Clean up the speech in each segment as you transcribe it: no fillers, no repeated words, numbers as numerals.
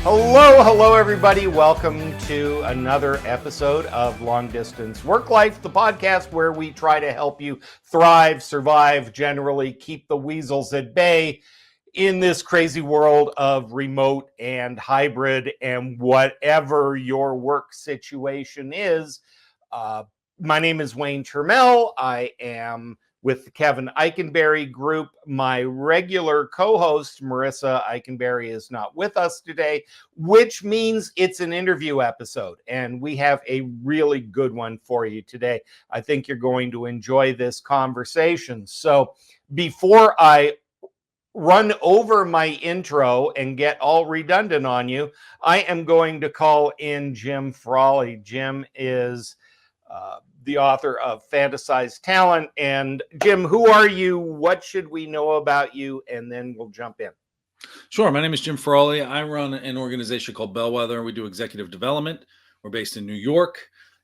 Hello, everybody. Welcome to another episode of Long-Distance Worklife, the podcast where we try to help you thrive, survive, generally keep the weasels at bay in this crazy world of remote and hybrid and whatever your work situation is. My name is Wayne Turmel. I am with the Kevin Eikenberry group. My regular co-host, Marissa Eikenberry, is not with us today, which means it's an interview episode, and we have a really good one for you today. I think you're going to enjoy this conversation. So before I run over my intro and get all redundant on you, I am going to call in Jim Frawley. Jim is the author of Fantasized Talent. And Jim, who are you? What should we know about you? And then we'll jump in. Sure. My name is Jim Frawley. I run an organization called Bellwether. We do executive development. We're based in New York,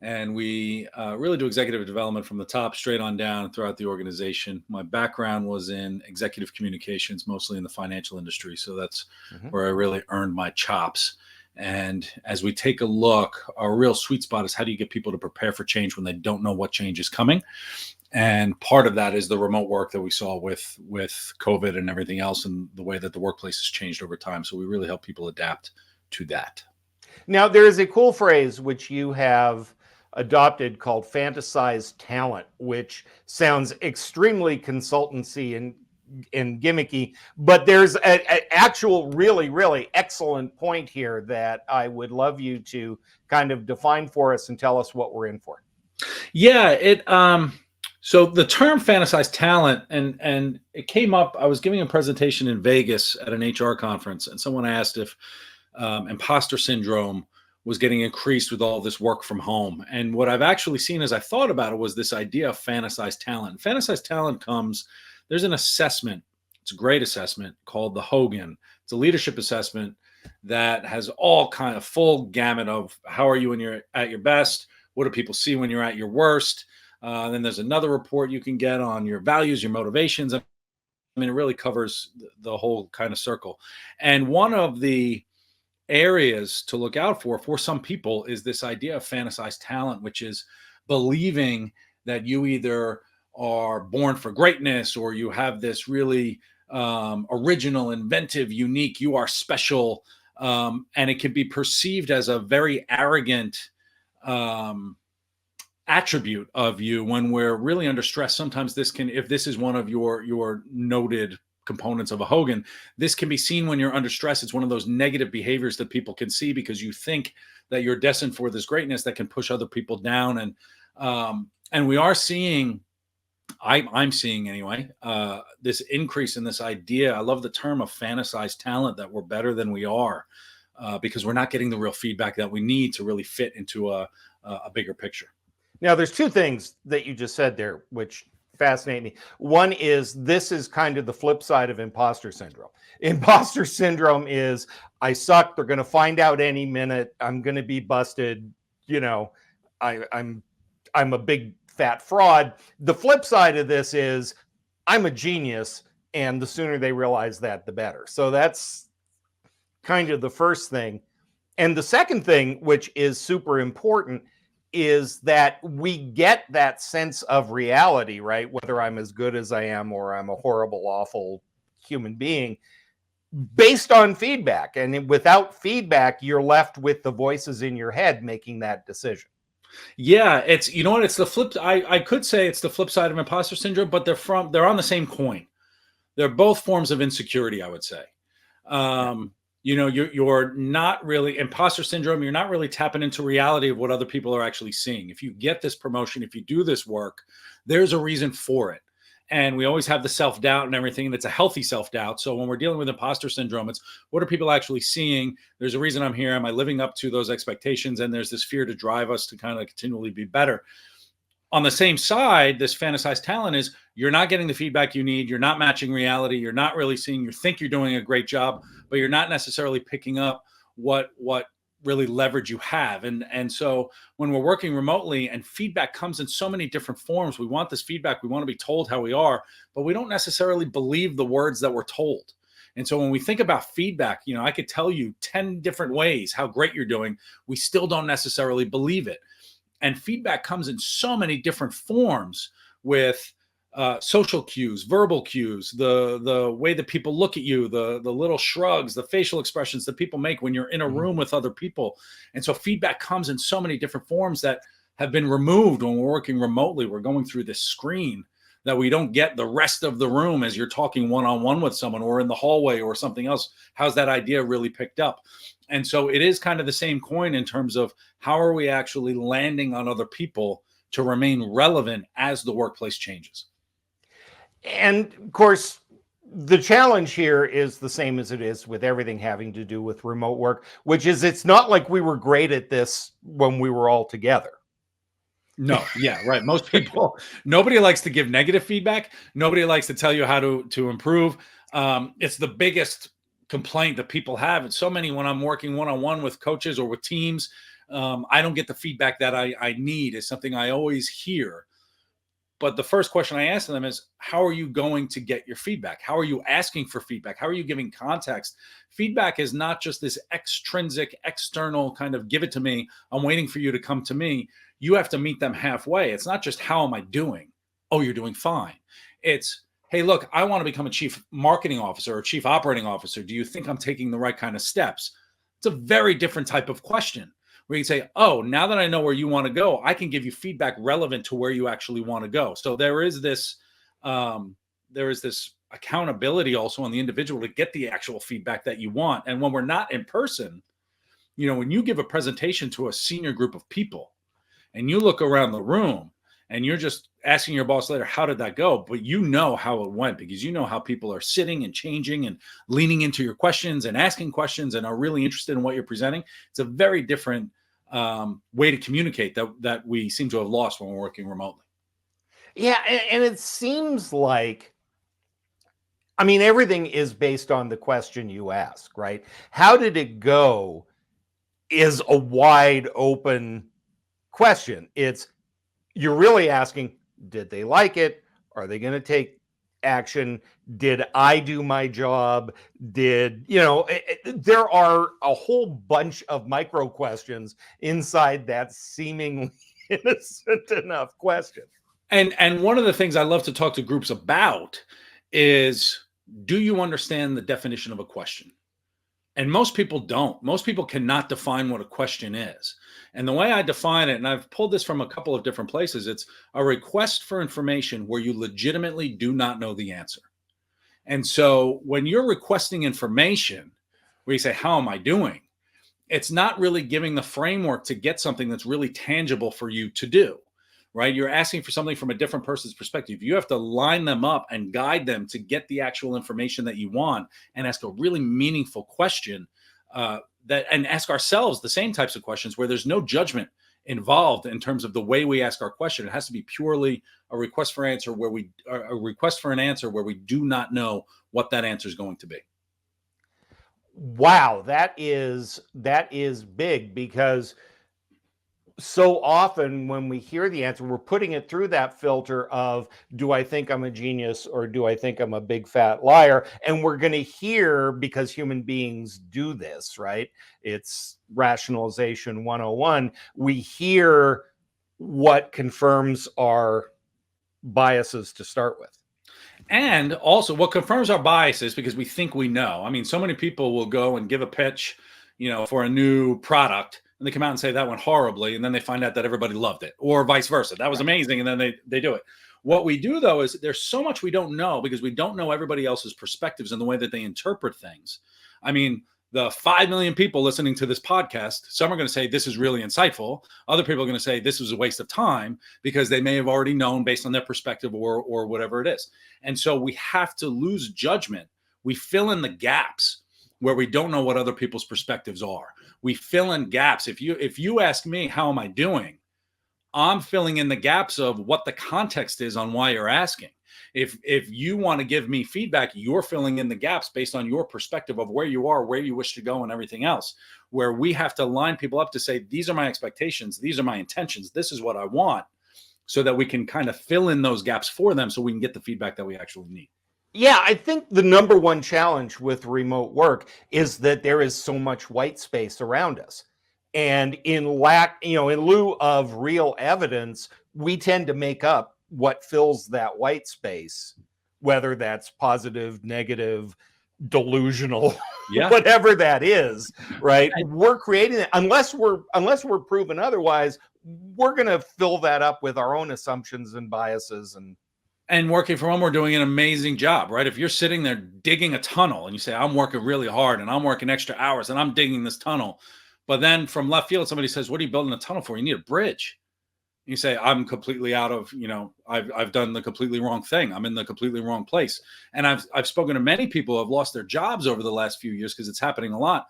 and we really do executive development from the top straight on down throughout the organization. My background was in executive communications, mostly in the financial industry. So that's where I really earned my chops. And as we take a look, our real sweet spot is how do you get people to prepare for change when they don't know what change is coming? And part of that is the remote work that we saw with COVID and everything else, and the way that the workplace has changed over time. So we really help people adapt to that. Now, there is a cool phrase which you have adopted called Fantasized Talent, which sounds extremely consultancy and gimmicky, but there's an actual really excellent point here that I would love you to kind of define for us and tell us what we're in for. Yeah, so the term fantasized talent, and it came up, I was giving a presentation in Vegas at an HR conference, and someone asked if imposter syndrome was getting increased with all this work from home. And what I've actually seen as I thought about it was this idea of fantasized talent. Fantasized talent there's an assessment. It's a great assessment called the Hogan. It's a leadership assessment that has all kind of full gamut of how are you when you're at your best? What do people see when you're at your worst? Then there's another report you can get on your values, your motivations. I mean, it really covers the whole kind of circle. And one of the areas to look out for some people is this idea of fantasized talent, which is believing that you either are born for greatness or you have this really original, inventive, unique, you are special. And it can be perceived as a very arrogant attribute of you when we're really under stress. Sometimes if this is one of your noted components of a Hogan, this can be seen when you're under stress. It's one of those negative behaviors that people can see because you think that you're destined for this greatness that can push other people down. And we are seeing, I'm seeing anyway, this increase in this idea. I love the term of fantasized talent, that we're better than we are because we're not getting the real feedback that we need to really fit into a bigger picture. Now, there's two things that you just said there, which fascinate me. One is this is kind of the flip side of imposter syndrome. Imposter syndrome is I suck. They're going to find out any minute. I'm going to be busted. You know, I'm a big fat fraud. The flip side of this is I'm a genius, and the sooner they realize that, the better. So that's kind of the first thing. And the second thing, which is super important, is that we get that sense of reality, right? Whether I'm as good as I am or I'm a horrible, awful human being, based on feedback. And without feedback, you're left with the voices in your head making that decision. Yeah, it's, you know what, it's the flip. I could say it's the flip side of imposter syndrome, but they're on the same coin. They're both forms of insecurity, I would say. You know, you're not really imposter syndrome. You're not really tapping into reality of what other people are actually seeing. If you get this promotion, if you do this work, there's a reason for it. And we always have the self-doubt and everything, and it's a healthy self-doubt. So when we're dealing with imposter syndrome, it's what are people actually seeing? There's a reason I'm here. Am I living up to those expectations? And there's this fear to drive us to kind of continually be better. On the same side, this fantasized talent is you're not getting the feedback you need. You're not matching reality. You're not really seeing, you think you're doing a great job, but you're not necessarily picking up what really leverage you have. And so when we're working remotely and feedback comes in so many different forms, we want this feedback. We want to be told how we are, but we don't necessarily believe the words that we're told. And so when we think about feedback, I could tell you 10 different ways how great you're doing. We still don't necessarily believe it. And feedback comes in so many different forms with social cues, verbal cues, the way that people look at you, the little shrugs, the facial expressions that people make when you're in a room with other people. And so feedback comes in so many different forms that have been removed when we're working remotely. We're going through this screen that we don't get the rest of the room as you're talking one-on-one with someone or in the hallway or something else. How's that idea really picked up? And so it is kind of the same coin in terms of how are we actually landing on other people to remain relevant as the workplace changes. And of course, the challenge here is the same as it is with everything having to do with remote work, which is it's not like we were great at this when we were all together. No, yeah, right. Most people, nobody likes to give negative feedback. Nobody likes to tell you how to improve. It's the biggest complaint that people have. And so many, when I'm working one-on-one with coaches or with teams, I don't get the feedback that I need, is something I always hear. But the first question I ask them is, how are you going to get your feedback? How are you asking for feedback? How are you giving context? Feedback is not just this extrinsic, external kind of give it to me. I'm waiting for you to come to me. You have to meet them halfway. It's not just, how am I doing? Oh, you're doing fine. It's, hey, look, I want to become a chief marketing officer or chief operating officer. Do you think I'm taking the right kind of steps? It's a very different type of question, where you say, oh, now that I know where you want to go, I can give you feedback relevant to where you actually want to go. So there is this accountability also on the individual to get the actual feedback that you want. And when we're not in person, when you give a presentation to a senior group of people and you look around the room and you're just asking your boss later, how did that go? But you know how it went, because you know how people are sitting and changing and leaning into your questions and asking questions and are really interested in what you're presenting. It's a very different way to communicate that we seem to have lost when we're working remotely. Yeah, and it seems like, everything is based on the question you ask, right? How did it go is a wide open question. You're really asking, did they like it? Are they going to take action? Did I do my job? There are a whole bunch of micro questions inside that seemingly innocent enough question. And one of the things I love to talk to groups about is, do you understand the definition of a question? And most people don't. Most people cannot define what a question is. And the way I define it, and I've pulled this from a couple of different places, it's a request for information where you legitimately do not know the answer. And so when you're requesting information where you say, how am I doing? It's not really giving the framework to get something that's really tangible for you to do, right? You're asking for something from a different person's perspective. You have to line them up and guide them to get the actual information that you want, and ask a really meaningful question and ask ourselves the same types of questions where there's no judgment involved in terms of the way we ask our question. It has to be purely a request for an answer where we do not know what that answer is going to be. Wow, that is big, because so often when we hear the answer, we're putting it through that filter of, do I think I'm a genius or do I think I'm a big fat liar? And we're going to hear, because human beings do this, right? It's rationalization 101. We hear what confirms our biases to start with. And also what confirms our biases, because we think we know. So many people will go and give a pitch, for a new product, and they come out and say that went horribly, and then they find out that everybody loved it, or vice versa. That was amazing, and then they do it. What we do, though, is there's so much we don't know, because we don't know everybody else's perspectives and the way that they interpret things. The 5 million people listening to this podcast, some are going to say this is really insightful. Other people are going to say this was a waste of time, because they may have already known based on their perspective or whatever it is. And so we have to lose judgment. We fill in the gaps where we don't know what other people's perspectives are. We fill in gaps. If you ask me, how am I doing? I'm filling in the gaps of what the context is on why you're asking. If you want to give me feedback, you're filling in the gaps based on your perspective of where you are, where you wish to go, and everything else, where we have to line people up to say, these are my expectations, these are my intentions, this is what I want, so that we can kind of fill in those gaps for them so we can get the feedback that we actually need. Yeah, I think the number one challenge with remote work is that there is so much white space around us. And in lieu of real evidence, we tend to make up what fills that white space, whether that's positive, negative, delusional, Yeah. whatever that is, right? We're creating it unless we're proven otherwise, we're going to fill that up with our own assumptions and biases. And working from home, we're doing an amazing job, right? If you're sitting there digging a tunnel and you say, I'm working really hard and I'm working extra hours and I'm digging this tunnel, but then from left field, somebody says, what are you building a tunnel for? You need a bridge. You say, I'm completely out of, I've done the completely wrong thing. I'm in the completely wrong place. And I've spoken to many people who have lost their jobs over the last few years because it's happening a lot.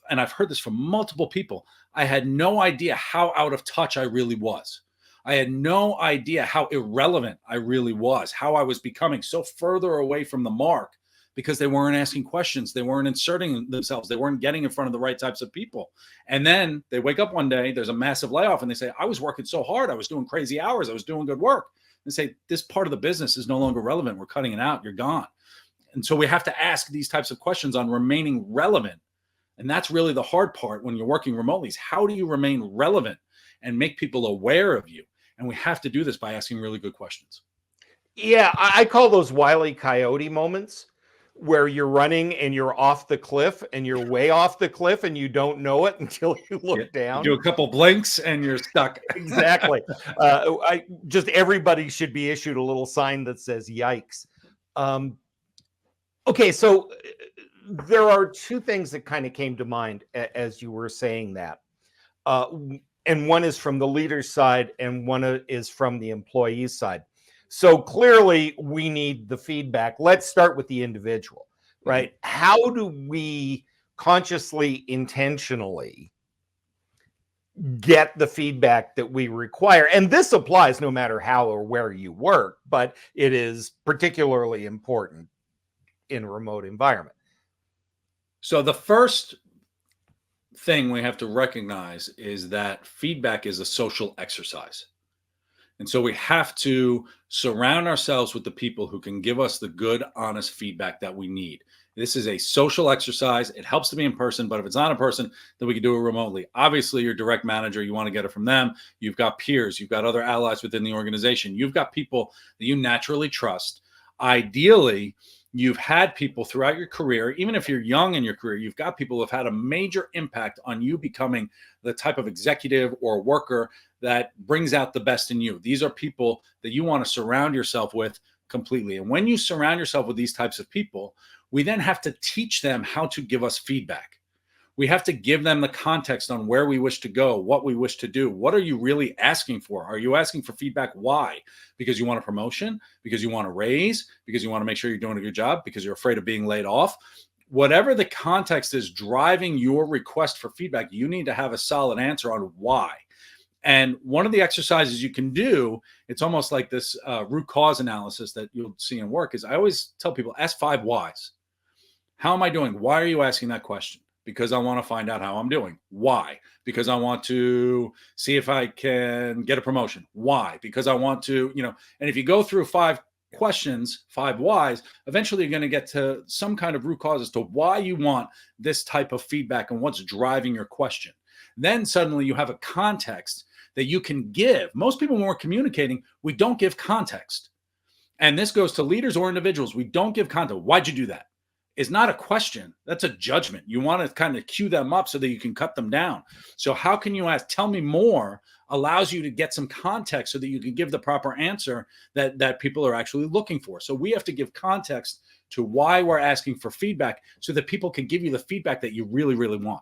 And I've heard this from multiple people. I had no idea how out of touch I really was. I had no idea how irrelevant I really was, how I was becoming so further away from the mark because they weren't asking questions. They weren't inserting themselves. They weren't getting in front of the right types of people. And then they wake up one day, there's a massive layoff, and they say, I was working so hard. I was doing crazy hours. I was doing good work. And say, this part of the business is no longer relevant. We're cutting it out. You're gone. And so we have to ask these types of questions on remaining relevant. And that's really the hard part when you're working remotely is how do you remain relevant and make people aware of you? And we have to do this by asking really good questions. Yeah, I call those Wile E. Coyote moments where you're running and you're off the cliff and you're way off the cliff and you don't know it until you look down. You do a couple blinks and you're stuck. Exactly. Everybody should be issued a little sign that says yikes. Okay, so there are two things that kind of came to mind as you were saying that. And one is from the leader's side and one is from the employee's side. So clearly we need the feedback. Let's start with the individual, right? How do we consciously, intentionally get the feedback that we require? And this applies no matter how or where you work, but it is particularly important in a remote environment. So the first thing we have to recognize is that feedback is a social exercise. And so we have to surround ourselves with the people who can give us the good, honest feedback that we need. This is a social exercise. It helps to be in person, but if it's not in person, then we can do it remotely. Obviously, your direct manager, you want to get it from them. You've got peers. You've got other allies within the organization. You've got people that you naturally trust. Ideally, you've had people throughout your career, even if you're young in your career, you've got people who have had a major impact on you becoming the type of executive or worker that brings out the best in you. These are people that you want to surround yourself with completely. And when you surround yourself with these types of people, we then have to teach them how to give us feedback. We have to give them the context on where we wish to go, what we wish to do. What are you really asking for? Are you asking for feedback? Why? Because you want a promotion? Because you want a raise? Because you want to make sure you're doing a good job? Because you're afraid of being laid off? Whatever the context is driving your request for feedback, you need to have a solid answer on why. And one of the exercises you can do, it's almost like this root cause analysis that you'll see in work, is I always tell people, ask 5 whys. How am I doing? Why are you asking that question? Because I want to find out how I'm doing. Why? Because I want to see if I can get a promotion. Why? Because I want to, and if you go through 5 questions, 5 whys, eventually you're going to get to some kind of root cause as to why you want this type of feedback and what's driving your question. Then suddenly you have a context that you can give. Most people, when we're communicating, we don't give context. And this goes to leaders or individuals. We don't give context. Why'd you do that? It's not a question. That's a judgment. You want to kind of cue them up so that you can cut them down. So how can you ask, tell me more, allows you to get some context so that you can give the proper answer that people are actually looking for. So we have to give context to why we're asking for feedback so that people can give you the feedback that you really, really want.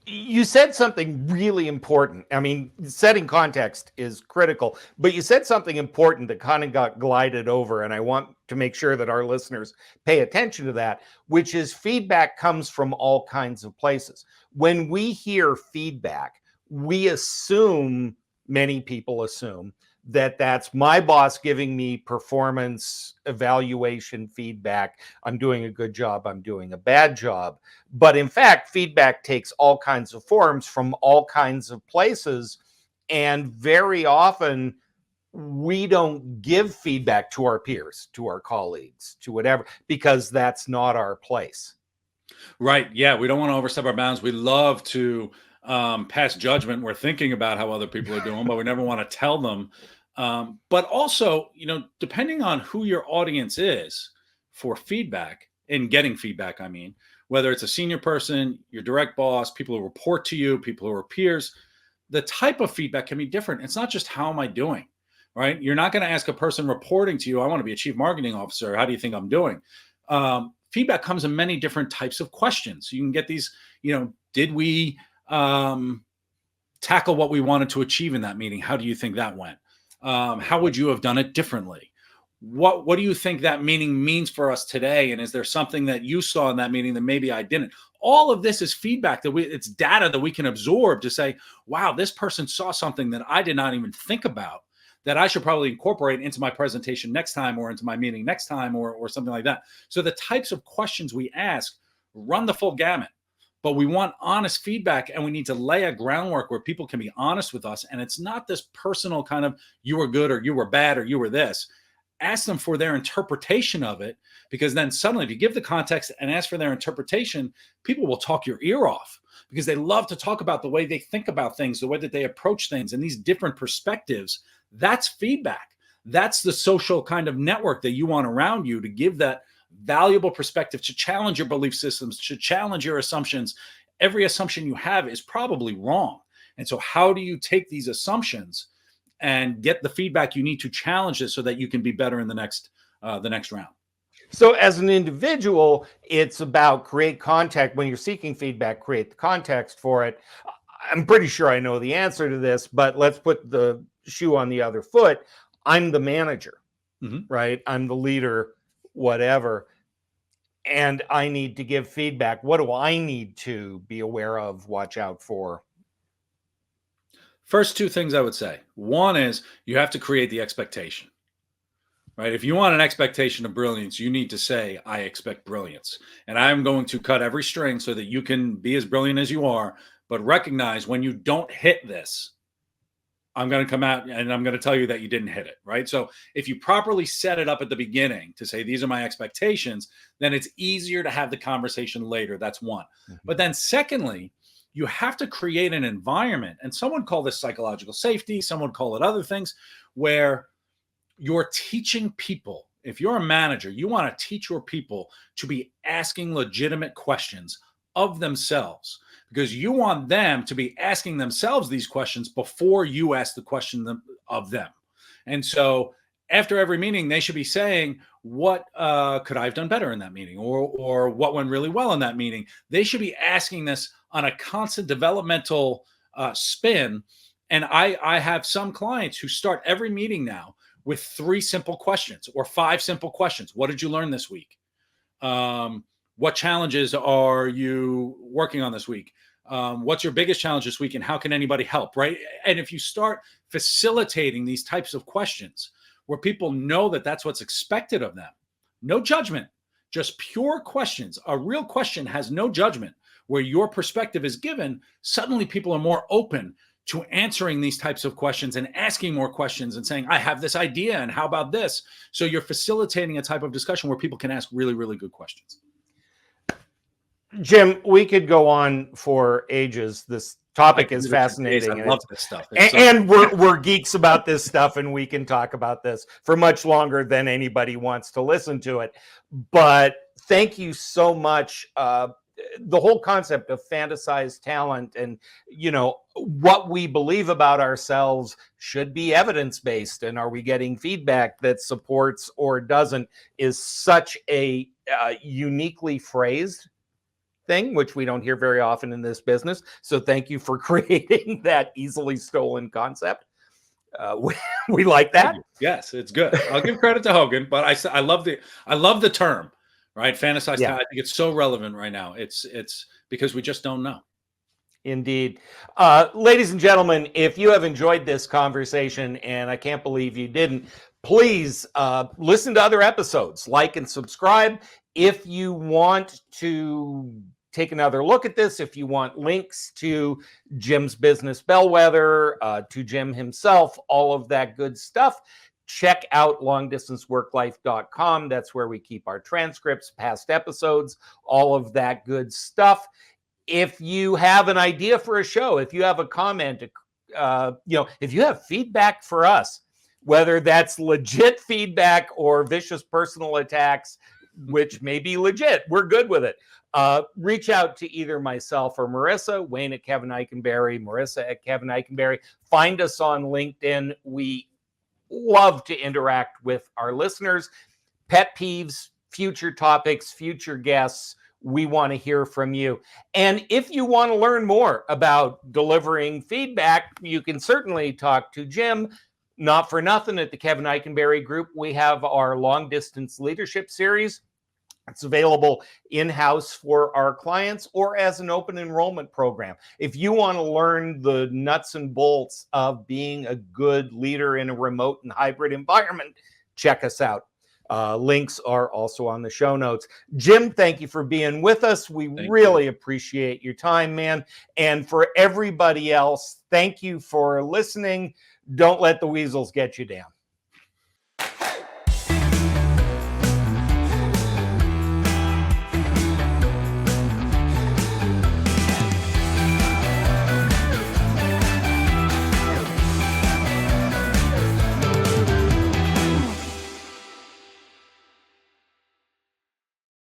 You said something really important. I mean, setting context is critical, but you said something important that kind of got glided over, and I want to make sure that our listeners pay attention to that, which is feedback comes from all kinds of places. When we hear feedback, we assume, many people assume, that that's my boss giving me performance evaluation feedback. I'm doing a good job. I'm doing a bad job. But in fact, feedback takes all kinds of forms from all kinds of places. And very often we don't give feedback to our peers, to our colleagues, to whatever, because that's not our place. Right. Yeah. We don't want to overstep our bounds. We love to pass judgment. We're thinking about how other people are doing, but we never want to tell them. But also, depending on who your audience is for feedback and getting feedback, I mean, whether it's a senior person, your direct boss, people who report to you, people who are peers, the type of feedback can be different. It's not just how am I doing, right? You're not going to ask a person reporting to you, I want to be a chief marketing officer. How do you think I'm doing? Feedback comes in many different types of questions. You can get these, did we tackle what we wanted to achieve in that meeting? How do you think that went? How would you have done it differently? What do you think that meeting means for us today? And is there something that you saw in that meeting that maybe I didn't? All of this is feedback it's data that we can absorb to say, wow, this person saw something that I did not even think about that I should probably incorporate into my presentation next time or into my meeting next time or something like that. So the types of questions we ask run the full gamut, but we want honest feedback and we need to lay a groundwork where people can be honest with us. And it's not this personal kind of you were good or you were bad or you were this. Ask them for their interpretation of it, because then suddenly if you give the context and ask for their interpretation, people will talk your ear off because they love to talk about the way they think about things, the way that they approach things and these different perspectives. That's feedback. That's the social kind of network that you want around you to give that valuable perspective, to challenge your belief systems, to challenge your assumptions. Every assumption you have is probably wrong. And so how do you take these assumptions and get the feedback you need to challenge it so that you can be better in the next round? So as an individual, it's about create context. When you're seeking feedback, create the context for it. I'm pretty sure I know the answer to this, but let's put the shoe on the other foot. I'm the manager, right? I'm the leader, whatever. And I need to give feedback. What do I need to be aware of, watch out for? First two things I would say. One is you have to create the expectation, right? If you want an expectation of brilliance, you need to say, I expect brilliance. And I'm going to cut every string so that you can be as brilliant as you are, but recognize when you don't hit this, I'm going to come out and I'm going to tell you that you didn't hit it, right? So if you properly set it up at the beginning to say, these are my expectations, then it's easier to have the conversation later. That's one. But then secondly, you have to create an environment, and someone call this psychological safety, someone call it other things, where you're teaching people. If you're a manager, you want to teach your people to be asking legitimate questions of themselves, because you want them to be asking themselves these questions before you ask the question of them. And so after every meeting, they should be saying, what could I have done better in that meeting? Or what went really well in that meeting? They should be asking this on a constant developmental spin. And I have some clients who start every meeting now with 3 simple questions or 5 simple questions. What did you learn this week? What challenges are you working on this week? What's your biggest challenge this week and how can anybody help, right? And if you start facilitating these types of questions where people know that that's what's expected of them, no judgment, just pure questions. A real question has no judgment, where your perspective is given. Suddenly people are more open to answering these types of questions and asking more questions and saying, I have this idea and how about this? So you're facilitating a type of discussion where people can ask really, really good questions. Jim, we could go on for ages. This topic is fascinating. I love this stuff. And we're geeks about this stuff, and we can talk about this for much longer than anybody wants to listen to it. But thank you so much. The whole concept of fantasized talent and, what we believe about ourselves should be evidence-based. And are we getting feedback that supports or doesn't is such a uniquely phrased thing, which we don't hear very often in this business. So thank you for creating that easily stolen concept. We like that. Yes, it's good. I'll give credit to Hogan, but I love the term, right? Fantasized talent. I think it's so relevant right now. It's because we just don't know. Indeed. Ladies and gentlemen, if you have enjoyed this conversation, and I can't believe you didn't, please listen to other episodes, like and subscribe. If you want to take another look at this, if you want links to Jim's business bellwether, to Jim himself, all of that good stuff, check out longdistanceworklife.com. That's where we keep our transcripts, past episodes, all of that good stuff. If you have an idea for a show, if you have a comment, if you have feedback for us, whether that's legit feedback or vicious personal attacks, which may be legit, we're good with it. Reach out to either myself or Marissa, Wayne at Kevin Eikenberry, Marissa at Kevin Eikenberry. Find us on LinkedIn. We love to interact with our listeners. Pet peeves, future topics, future guests. We want to hear from you. And if you want to learn more about delivering feedback, you can certainly talk to Jim. Not for nothing, at the Kevin Eikenberry Group, we have our long distance leadership series. It's available in-house for our clients or as an open enrollment program. If you want to learn the nuts and bolts of being a good leader in a remote and hybrid environment, check us out. Links are also on the show notes. Jim, thank you for being with us. We really appreciate your time, man. And for everybody else, thank you for listening. Don't let the weasels get you down.